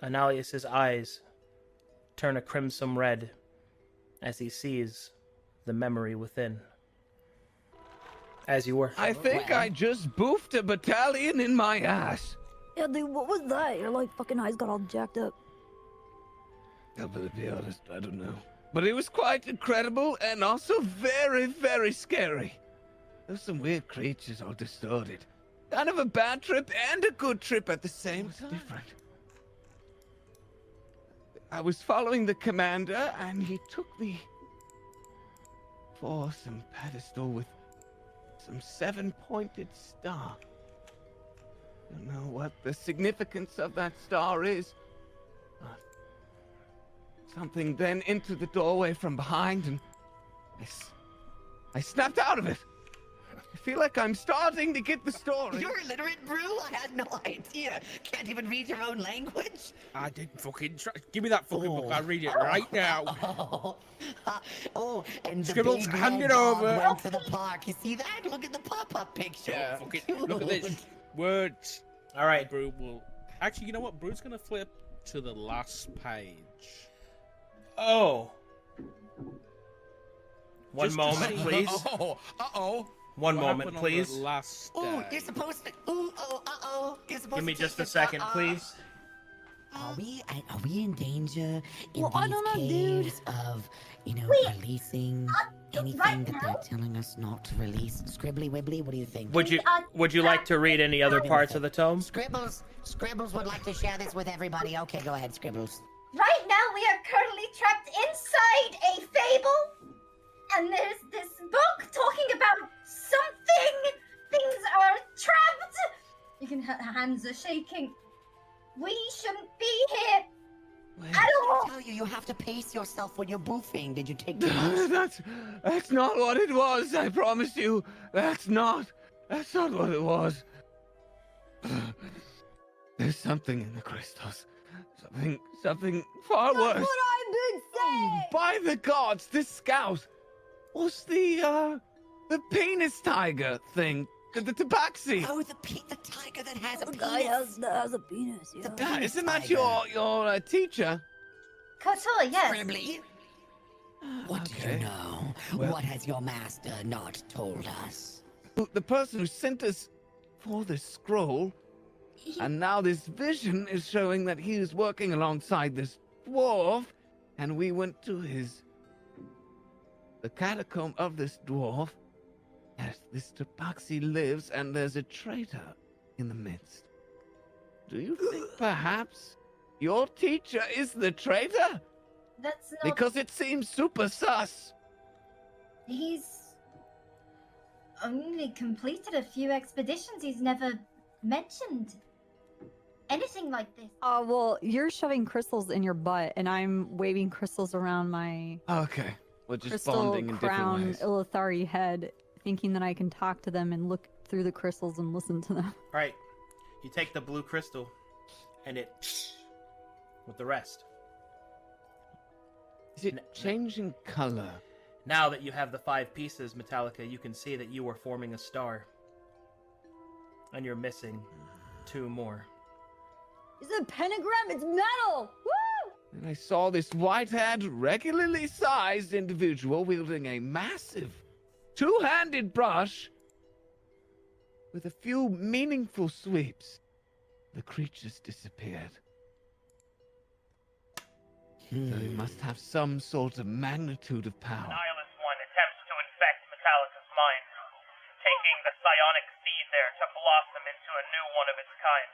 Analius's eyes turn a crimson red as he sees the memory within. As you were. I think I just boofed a battalion in my ass. Yeah, dude, what was that? Your like fucking eyes got all jacked up. To be honest, I don't know. But it was quite incredible and also very, very scary. There's some weird creatures all distorted. Kind of a bad trip and a good trip at the same time. Different. I was following the commander and he took me for some pedestal with some 7-pointed star. Don't know what the significance of that star is. Something then into the doorway from behind, and I snapped out of it. I feel like I'm starting to get the story. You're illiterate, Brew? I had no idea. Can't even read your own language? I didn't fucking try. Give me that fucking book. I'll read it right now. And the Scribbles, big hand red it dog over. went to the park. You see that? Look at the pop-up picture. Yeah, fucking, look at this. Words. All right. Brew will... Actually, you know what? Brew's going to flip to the last page. Oh. One Just to moment, see- please. Uh-oh. One What moment, happened on please. the last Ooh, day. you're supposed to... Ooh, oh, uh-oh. You're supposed Give me to just take a this, second, please. Are we in danger in Well, I these don't know, dude. caves of, you know, Wait, releasing anything right that now? they're telling us not to release? Scribbly Wibbly, what do you think? Would you like to read any other parts of the tome? Scribbles would like to share this with everybody. Okay, go ahead, Scribbles. Right now, we are currently trapped inside a fable, and there's this book talking about something. Things are trapped. You can. Hands are shaking. We shouldn't be here at all. I tell you, you have to pace yourself when you're boofing. Did you take too much? That's not what it was. I promise you. That's not what it was. There's something in the crystals. Something far worse. That's what I've been saying! By the gods, this scout was the penis tiger thing. The tabaxi. Oh, the tiger that has a The penis. guy has a penis, yeah. Yeah, isn't that tiger. your teacher? Kotor, yes. Scribbly, what do Okay. you know? Well- What has your master not told us? The person who sent us for this scroll, and now this vision is showing that he is working alongside this dwarf, and we went to the catacomb of this dwarf. Yes, this tabaxi lives, and there's a traitor in the midst. Do you think perhaps your teacher is the traitor? That's not. Because it seems super sus. He's only completed a few expeditions. He's never mentioned anything like this. Well, you're shoving crystals in your butt, and I'm waving crystals around my Okay, we're just crystal bonding in different crown ways. Ilithari head, thinking that I can talk to them and look through the crystals and listen to them. All right. You take the blue crystal, and it with the rest. Is it changing color? Now that you have the 5 pieces, Metallica, you can see that you are forming a star, and you're missing 2 more. It's a pentagram. It's metal. Woo! And I saw this white-haired, regularly sized individual wielding a massive, 2-handed brush with a few meaningful sweeps. The creatures disappeared. So he must have some sort of magnitude of power. Nihilus One attempts to infect Metallica's mind, taking the psionic seed there to blossom into a new one of its kind,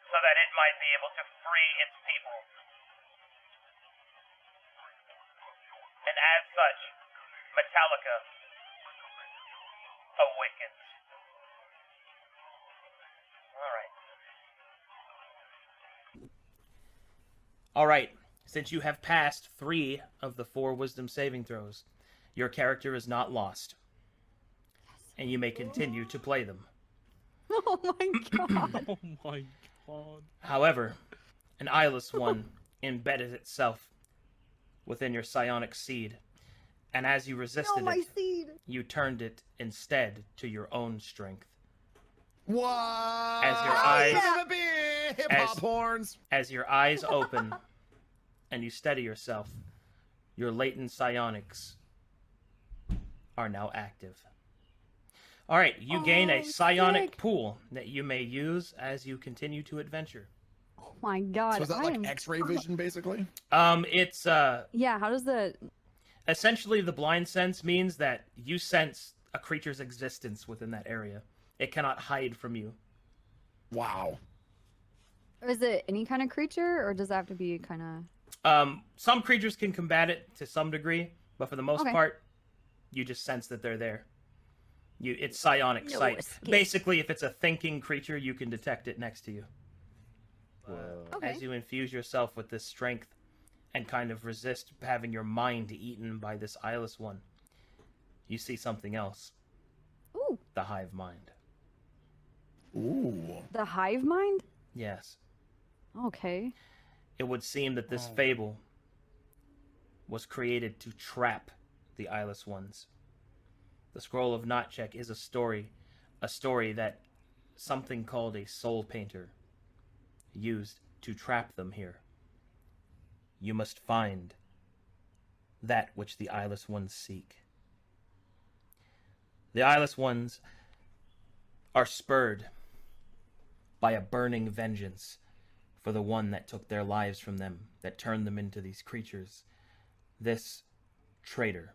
so that it might be able to free its people. And as such, Metallica awakens. Alright, since you have passed 3 of the 4 wisdom saving throws, your character is not lost. And you may continue to play them. Oh my god. Oh my god. However, an eyeless one embedded itself within your psionic seed, and as you No, resisted my it, seed. you turned it instead to your own strength. What? As your eyes, yeah. Son of a bitch! Pop horns. As your eyes open and you steady yourself, your latent psionics are now active. All right, you gain a psionic sick. pool that you may use as you continue to adventure. Oh my god. So is that like X-ray vision, basically? It's Yeah, how does the... essentially the blind sense means that you sense a creature's existence within that area. It cannot hide from you. Wow. Is it any kind of creature, or does it have to be kind of... Some creatures can combat it to some degree, but for the most Okay. part, you just sense that they're there. It's psionic No sight. escape. Basically, if it's a thinking creature, you can detect it next to you. Okay. As you infuse yourself with this strength and kind of resist having your mind eaten by this eyeless one, you see something else. Ooh, The hive mind. Ooh. the hive mind? Yes. Okay. It would seem that this fable was created to trap the eyeless ones. The Scroll of Notchek is a story that something called a soul painter used to trap them here. You must find that which the eyeless ones seek. The eyeless ones are spurred by a burning vengeance for the one that took their lives from them, that turned them into these creatures. This traitor.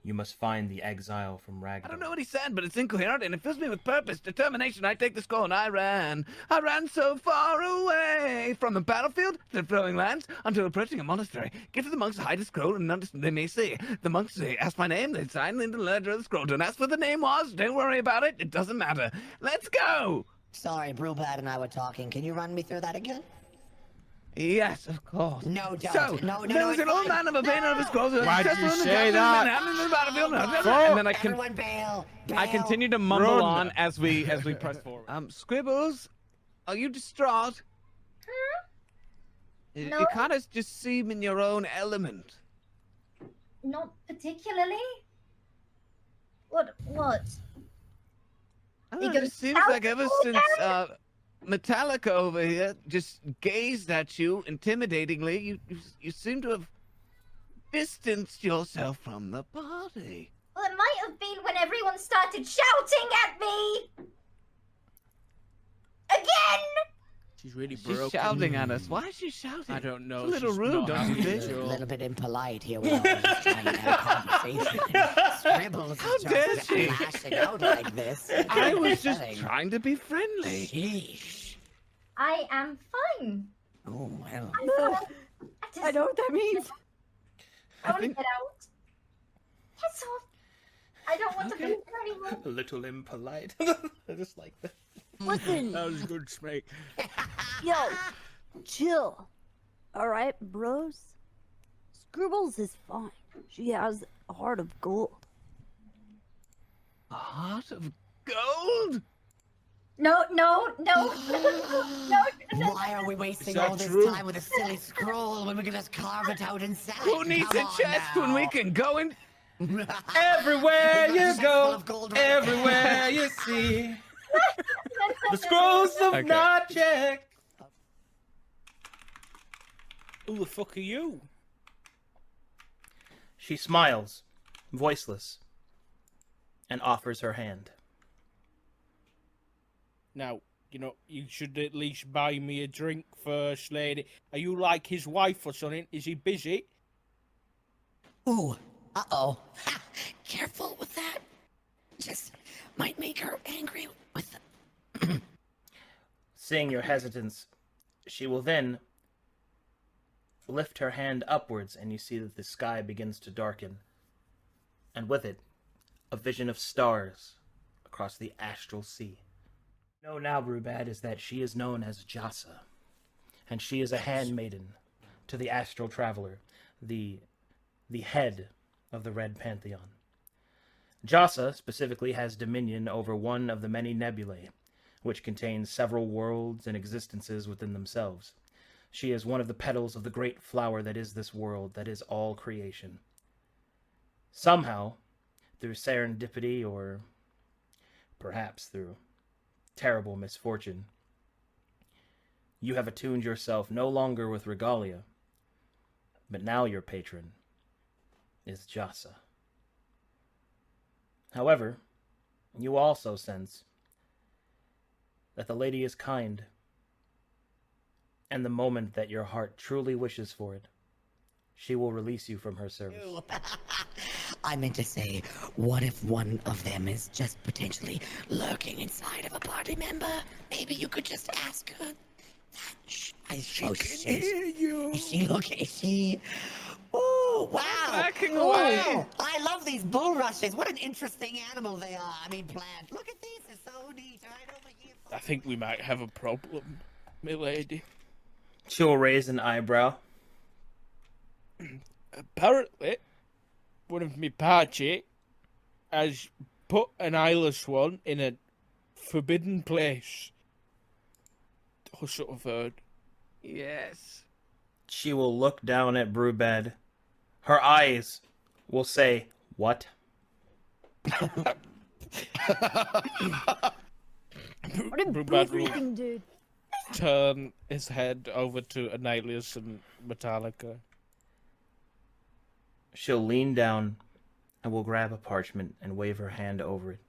You must find the exile from Ragnar. I don't know what he said, but it's incoherent and it fills me with purpose, determination. I take the scroll and I ran. I ran so far away from the battlefield to the flowing lands until approaching a monastery. Give the monks to hide the scroll and they may see. The monks say, ask my name, they sign into the ledger of the scroll. Don't ask what the name was, don't worry about it, it doesn't matter. Let's go! Sorry, Brewpad and I were talking. Can you run me through that again? Yes, of course. No, don't. So, No, there was it's an old fine. man of a painter of his scrolls. Why'd you say that? And then Everyone bail. I Bail. continue to mumble Run. on as we press forward. Scribbles, are you distraught? You No. kind of just seem in your own element. Not particularly. What? I don't You know, it gonna just seems shout like ever all since Metallica over here just gazed at you intimidatingly, you seem to have distanced yourself from the party. Well, it might have been when everyone started shouting at me. Again. She's really She's broken. shouting at us. Why is she shouting? I don't know. It's a little She's rude, not don't you happy think? at A all. little bit impolite here. We're all just trying to have a conversation. Scribbles How is dare just she? lashing out like this. I was just Upsetting. trying to be friendly. Sheesh. I am fine. Oh, well. I know what that means. I want to get out. That's all. I don't want to be Okay. here anymore. A little impolite. I just like that. Listen, That was good, Snake. yo, chill. All right, bros. Scribbles is fine. She has a heart of gold. A heart of gold? No. Why are we wasting that all this true? time with a silly scroll when we can just carve it out inside? Who needs Come a on chest when we now. can go in? Everywhere We've got a you chest full go, of gold right everywhere you see, the scrolls of Okay. Notchek. Who the fuck are you? She smiles, voiceless, and offers her hand. Now, you should at least buy me a drink first, lady. Are you like his wife or something? Is he busy? Ooh, uh-oh. Ha, careful with that. Just might make her angry with Seeing your hesitance, she will then lift her hand upwards, and you see that the sky begins to darken. And with it, a vision of stars across the astral sea. Know now, Brubad, is that she is known as Jasa, and she is a handmaiden to the astral traveler, the head of the Red Pantheon. Jasa specifically has dominion over one of the many nebulae, which contains several worlds and existences within themselves. She is one of the petals of the great flower that is this world, that is all creation. Somehow, through serendipity or perhaps through terrible misfortune, You have attuned yourself no longer with Regalia, but now your patron is Jasa. However, you also sense that the lady is kind, and the moment that your heart truly wishes for it, she will release you from her service. I meant to say, what if one of them is just potentially lurking inside of a party member? Maybe you could just ask her. She can hear you. Is she looking? Is she? Oh, wow. Backing away. Oh, I love these bulrushes. What an interesting animal they are. I mean, plant. Look at these. They're so neat. Right over here. I think we might have a problem, milady. She'll raise an eyebrow. Apparently, one of me party has put an eyeless one in a forbidden place. I sort of heard. Yes. She will look down at Brewbed. Her eyes will say, "What?" What did Brewbad will Bruce dude? turn his head over to Annihilus and Metallica. She'll lean down and will grab a parchment and wave her hand over it.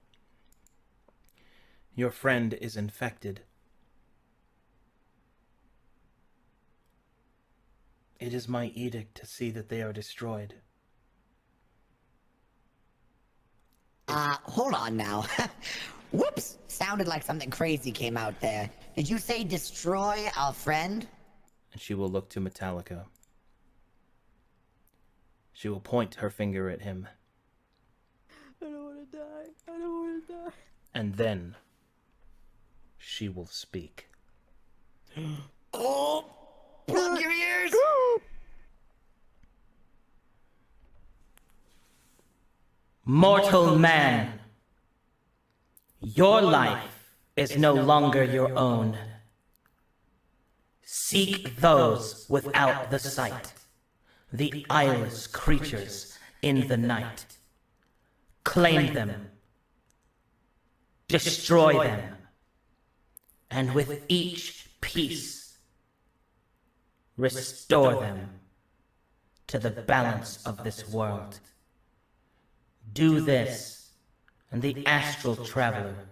Your friend is infected. It is my edict to see that they are destroyed. Hold on now. Whoops! Sounded like something crazy came out there. Did you say destroy our friend? And she will look to Metallica. She will point her finger at him. I don't want to die. I don't want to die. And then she will speak. Oh! Plug your ears! Mortal man, your life is no longer your own. Seek those without the sight, the eyeless creatures in the night. Claim them, destroy them, and with each piece, restore them to the balance of this world. Do this, and the astral traveler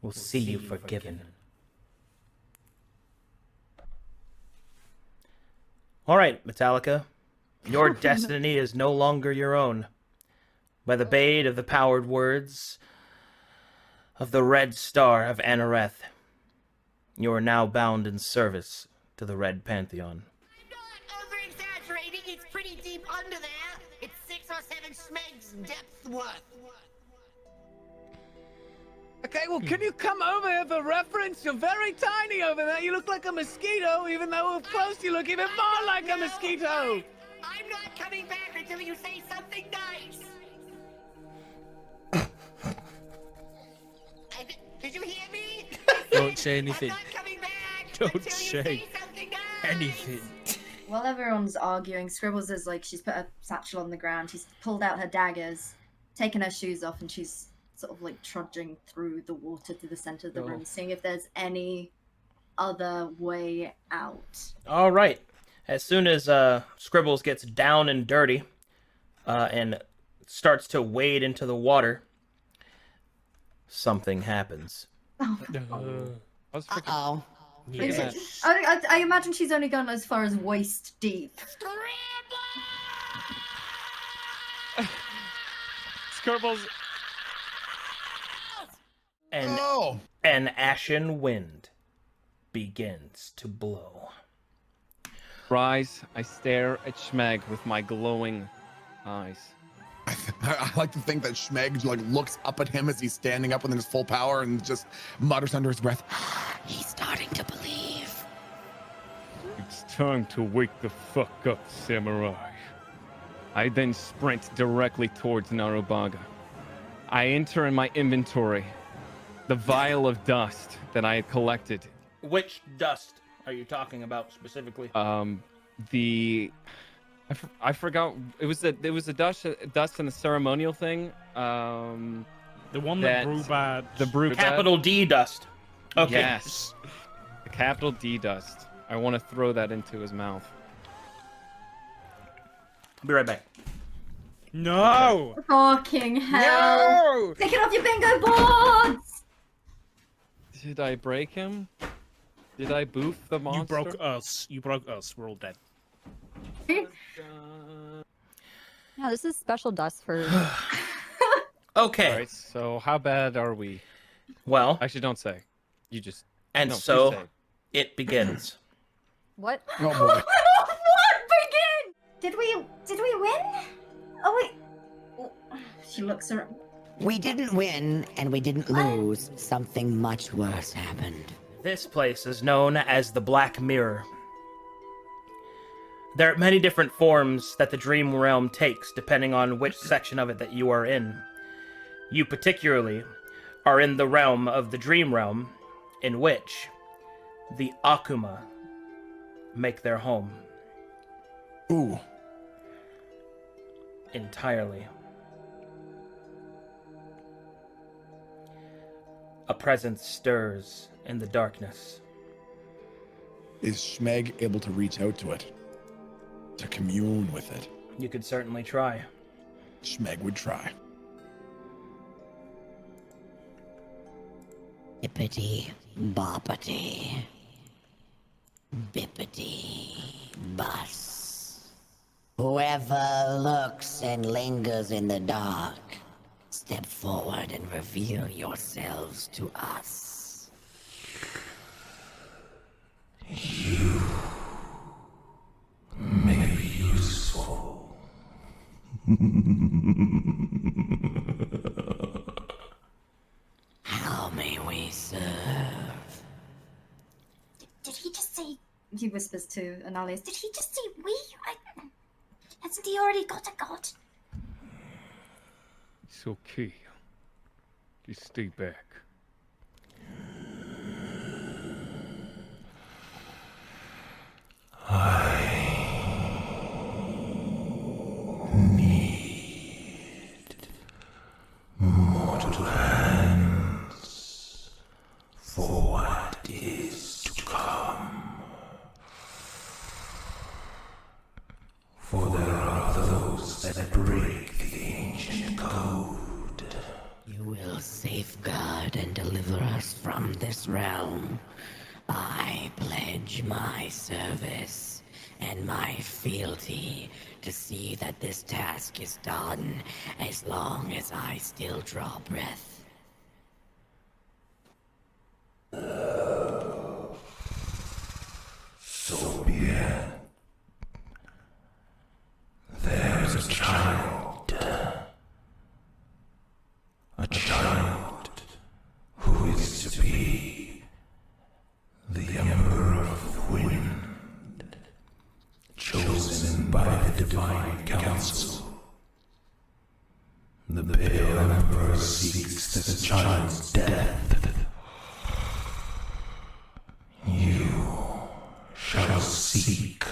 will see you forgiven. All right, Metallica. Your destiny is no longer your own. By the bait of the powered words of the Red Star of Anareth, you are now bound in service to the Red Pantheon. I'm not over-exaggerating. It's pretty deep under there. It's 6 or 7 schmegs depth worth. Okay, well, can you come over here for reference? You're very tiny over there. You look like a mosquito, even though up close you look even more like a mosquito. I'm not coming back until you say something nice. Did you hear me? Don't say anything. I'm not coming back Don't until you say something nice. anything. While everyone's arguing, Scribbles is like, she's put her satchel on the ground, she's pulled out her daggers, taken her shoes off, and she's sort of like trudging through the water to the center of the room, seeing if there's any other way out. All right. As soon as Scribbles gets down and dirty and starts to wade into the water, something happens. Uh-oh. Yeah. I imagine she's only gone as far as waist deep. Scribbles. And an ashen wind begins to blow. Rise, I stare at Schmeg with my glowing eyes. I like to think that Schmeg like looks up at him as he's standing up within his full power and just mutters under his breath. He's starting to believe. It's time to wake the fuck up, samurai. I then sprint directly towards Narubaga. I enter in my inventory the vial of dust that I had collected. Which dust are you talking about specifically? I forgot. It was the dust in the ceremonial thing. The one that Brewbad. The Brewbad. Capital D dust. Okay. Yes. capital D dust. I want to throw that into his mouth. I'll be right back. No! Fucking hell. No! Take it off your bingo boards! Did I break him? Did I boof the monster? You broke us. You broke us. We're all dead. Yeah, this is special dust for. Okay. Alright, so how bad are we? Well, Actually, don't say. You just... and no, so please say. it begins. What? Oh boy. What begin? Did we win? Oh wait. Oh, she looks around. We didn't win and we didn't lose. Something much worse happened. This place is known as the Black Mirror. There are many different forms that the dream realm takes depending on which section of it that you are in. You particularly are in the realm of the dream realm, in which the Akuma make their home Ooh. entirely. A presence stirs in the darkness. Is Schmeg able to reach out to it? To commune with it? You could certainly try. Schmeg would try. Bippity boppity. Bippity bus. Whoever looks and lingers in the dark, step forward and reveal yourselves to us. You may be useful. How may we serve? Did he just say? He whispers to Annalius. Did he just say we? Hasn't he already got a god? It's okay. Just stay back. Mortal hands for what is to come. For there are those that break the ancient code. You will safeguard and deliver us from this realm. I pledge my service and my fealty to see that this task is done as long as I still draw breath. So be it. There's a child. A child who is to be the Emperor of Wind, chosen by the Divine Council. The Pale Emperor seeks this child's death. You shall seek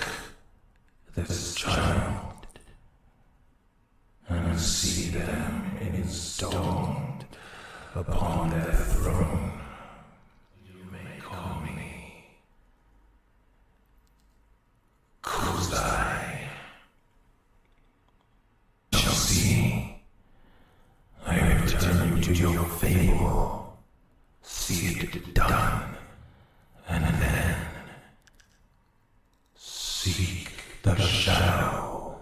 this child and see them installed upon their throne. You may call me Kozai. Shall see. I return you to your fable. See it done, and then seek the shadow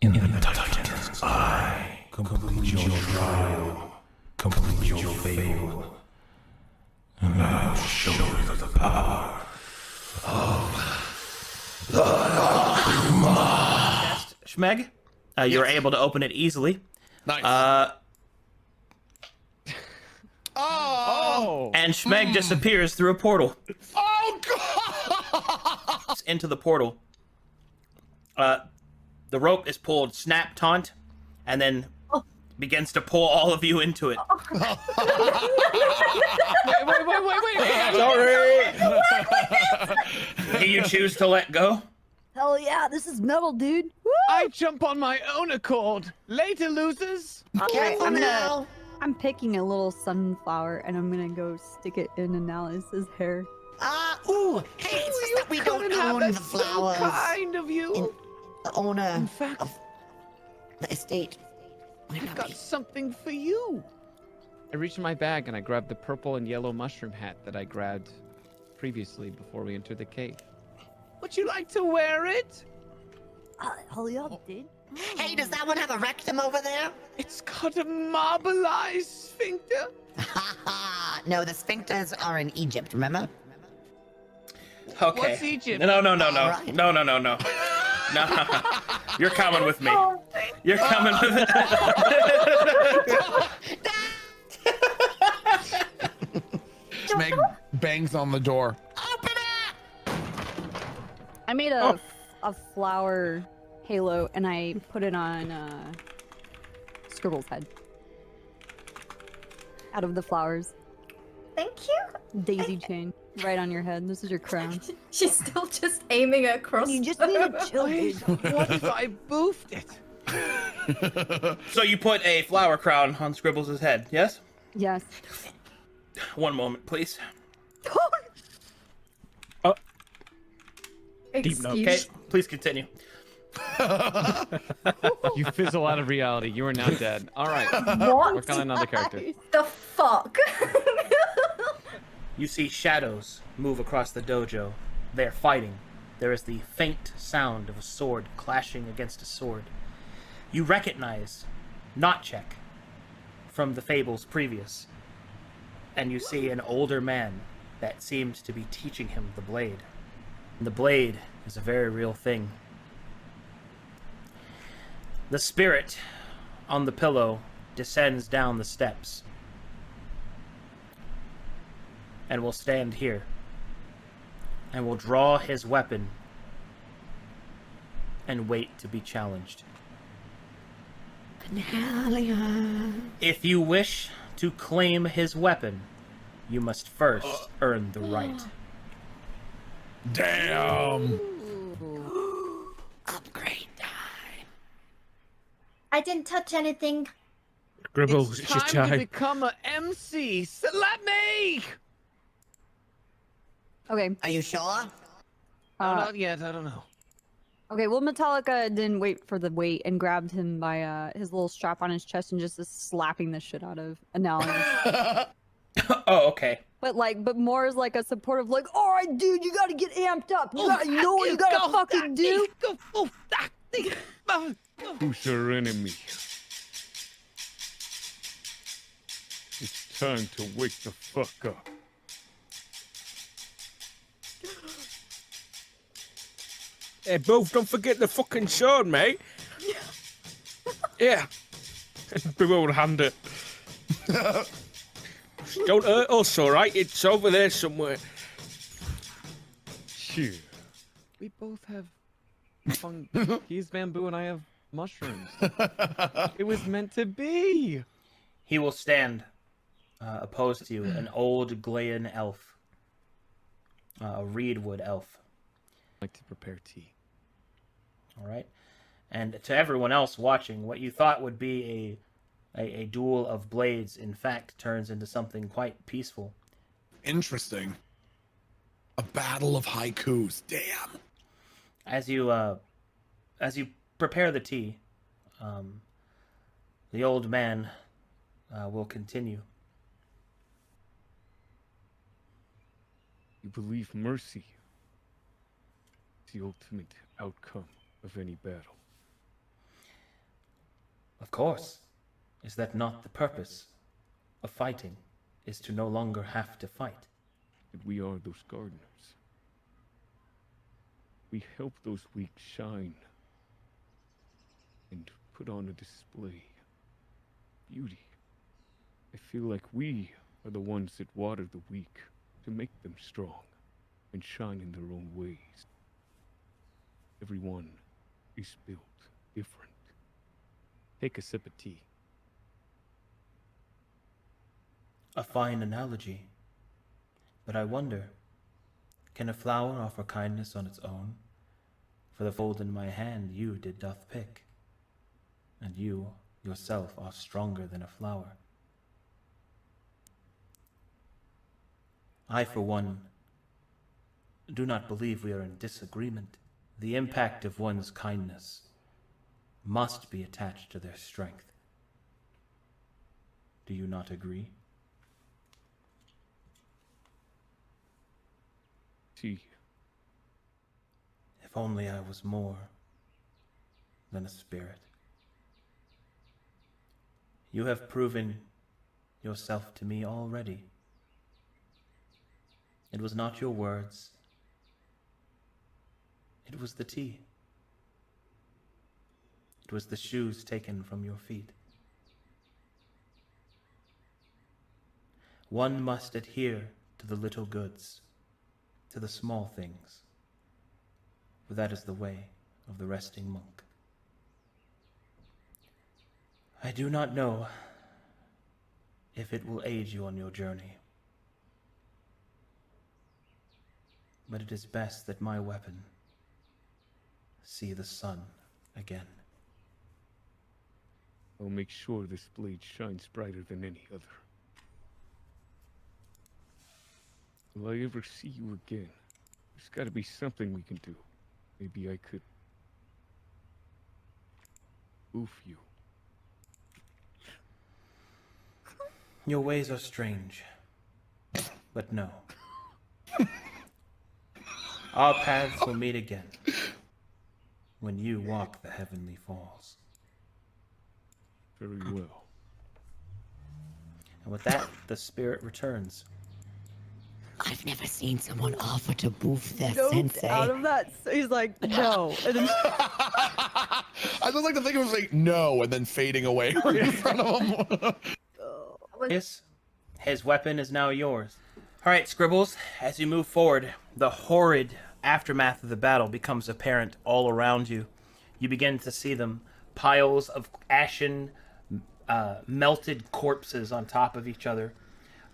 in the Titan's eye. Complete your trial, complete your fable, and I'll show you the power of the Akuma. Chest, Schmeg, you're able to open it easily. Nice. Oh! And Schmeg disappears through a portal. Oh god! Into the portal. The rope is pulled, snap, taunt, and then begins to pull all of you into it. Wait. Sorry. Do you choose to let go? Hell yeah, this is metal, dude. Woo! I jump on my own accord. Later, losers. Okay, Careful now. I'm picking a little sunflower and I'm gonna go stick it in Annalis's hair. Ooh, hey, it's just that we don't couldn't have own been the so flowers. kind of you. And the owner In fact, of the estate might I've not got be. something for you. I reached in my bag and I grabbed the purple and yellow mushroom hat that I grabbed previously before we entered the cave. Would you like to wear it? Hurry up, dude. Hey, does that one have a rectum over there? It's got a marbleized sphincter. Ha ha! No, the sphincters are in Egypt, remember? Okay. What's Egypt? No. All right. No. You're coming with me. You're coming with Schmeg bangs on the door. Open it! I made a flower halo and I put it on Scribble's head. Out of the flowers. Thank you. Daisy chain. Right on your head. This is your crown. She's still just aiming at cross. You just need to chill, dude. What if I boofed it? So you put a flower crown on Scribbles' head, yes? Yes. One moment, please. Excuse Okay, please continue. You fizzle out of reality. You are now dead. All right. What Work on another character. the fuck? You see shadows move across the dojo. They are fighting. There is the faint sound of a sword clashing against a sword. You recognize Notcheck from the fables previous, and you see an older man that seems to be teaching him the blade. And the blade is a very real thing. The spirit on the pillow descends down the steps and will stand here and will draw his weapon and wait to be challenged. If you wish to claim his weapon, you must first earn the right. Damn. Upgrade time. I didn't touch anything. Scribbles, It's it's your time to time. become a MC. Slap me! Okay. Are you sure? Oh, not yet. I don't know. Okay, well, Metallica didn't wait for the wait and grabbed him by his little strap on his chest and just is slapping the shit out of Analius. Oh, okay. but more as like a supportive, like, all right, dude, you gotta get amped up. You know what you gotta fucking do. Who's your enemy? It's time to wake the fuck up. Hey, both, don't forget the fucking sword, mate. Yeah. We will hand it. Don't hurt us, alright? It's over there somewhere. Sure. We both have fun. He's bamboo and I have mushrooms. It was meant to be. He will stand opposed to you, an old Glayan elf, a reedwood elf. I like to prepare tea. All right, and to everyone else watching, what you thought would be a duel of blades, in fact, turns into something quite peaceful. Interesting. A battle of haikus. Damn. As you prepare the tea, the old man will continue. You believe mercy is the ultimate outcome of any battle. Of course. Is that not the purpose of fighting? Is to no longer have to fight? That we are those gardeners. We help those weak shine and put on a display. Beauty. I feel like we are the ones that water the weak to make them strong and shine in their own ways. Everyone is built different. Take a sip of tea. A fine analogy. But I wonder, can a flower offer kindness on its own? For the fold in my hand you did doth pick, and you yourself are stronger than a flower. I, for one, do not believe we are in disagreement. The impact of one's kindness must be attached to their strength. Do you not agree? See, If only I was more than a spirit. You have proven yourself to me already. It was not your words. It was the tea. It was the shoes taken from your feet. One must adhere to the little goods, to the small things, for that is the way of the resting monk. I do not know if it will aid you on your journey, but it is best that my weapon see the sun again. I'll make sure this blade shines brighter than any other. Will I ever see you again? There's gotta be something we can do. Maybe I could oof you. Your ways are strange, but no. Our paths will meet again when you walk the heavenly falls. Very well. And with that, the spirit returns. I've never seen someone offer to boof their Note sensei. out of that, so he's like, no. And then I just like to think of it like no, and then fading away right in front of him. Yes, his weapon is now yours. Alright, Scribbles, as you move forward, the horrid aftermath of the battle becomes apparent all around you. You begin to see them, piles of ashen, melted corpses on top of each other,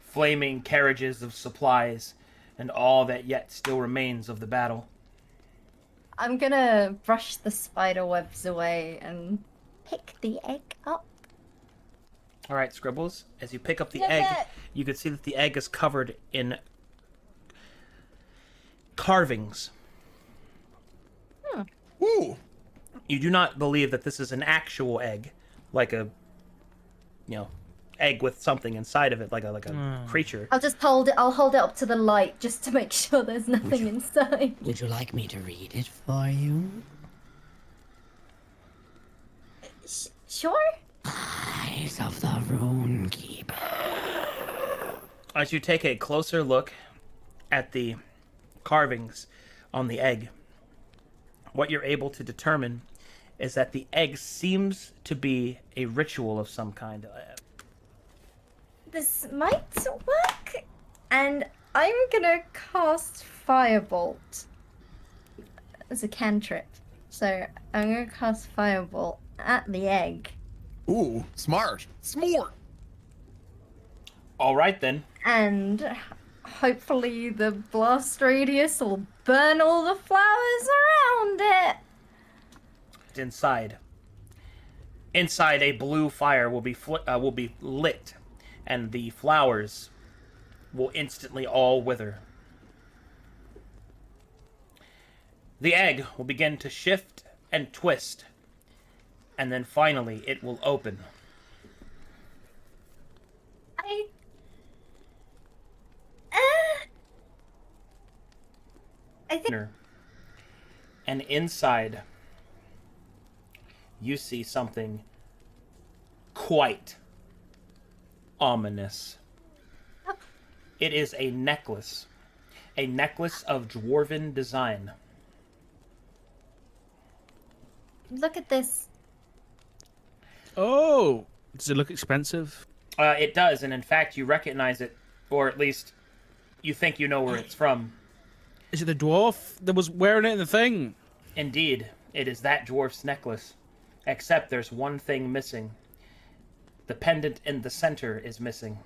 flaming carriages of supplies, and all that yet still remains of the battle. I'm gonna brush the spider webs away and pick the egg up. Alright, Scribbles, as you pick up the Yeah, egg, yeah. you can see that the egg is covered in carvings. Ooh. You do not believe that this is an actual egg, like a, egg with something inside of it, like a creature. I'll just hold it. I'll hold it up to the light just to make sure there's nothing inside. Would you like me to read it for you? Sure. Eyes of the Rune Keeper. As you take a closer look at the carvings on the egg, what you're able to determine is that the egg seems to be a ritual of some kind. This might work, and I'm gonna cast Firebolt as a cantrip. So I'm gonna cast Firebolt at the egg. Ooh, smart. Smart. All right, then. And hopefully the blast radius will burn all the flowers around it. Inside. Inside, a blue fire will be lit, and the flowers will instantly all wither. The egg will begin to shift and twist, and then finally it will open. I think. And inside, you see something quite ominous. It is a necklace of dwarven design. Look at this. Oh, does it look expensive? It does, and in fact, you recognize it, or at least you think you know where it's from. Is it the dwarf that was wearing it in the thing? Indeed, it is that dwarf's necklace. Except there's one thing missing. The pendant in the center is missing.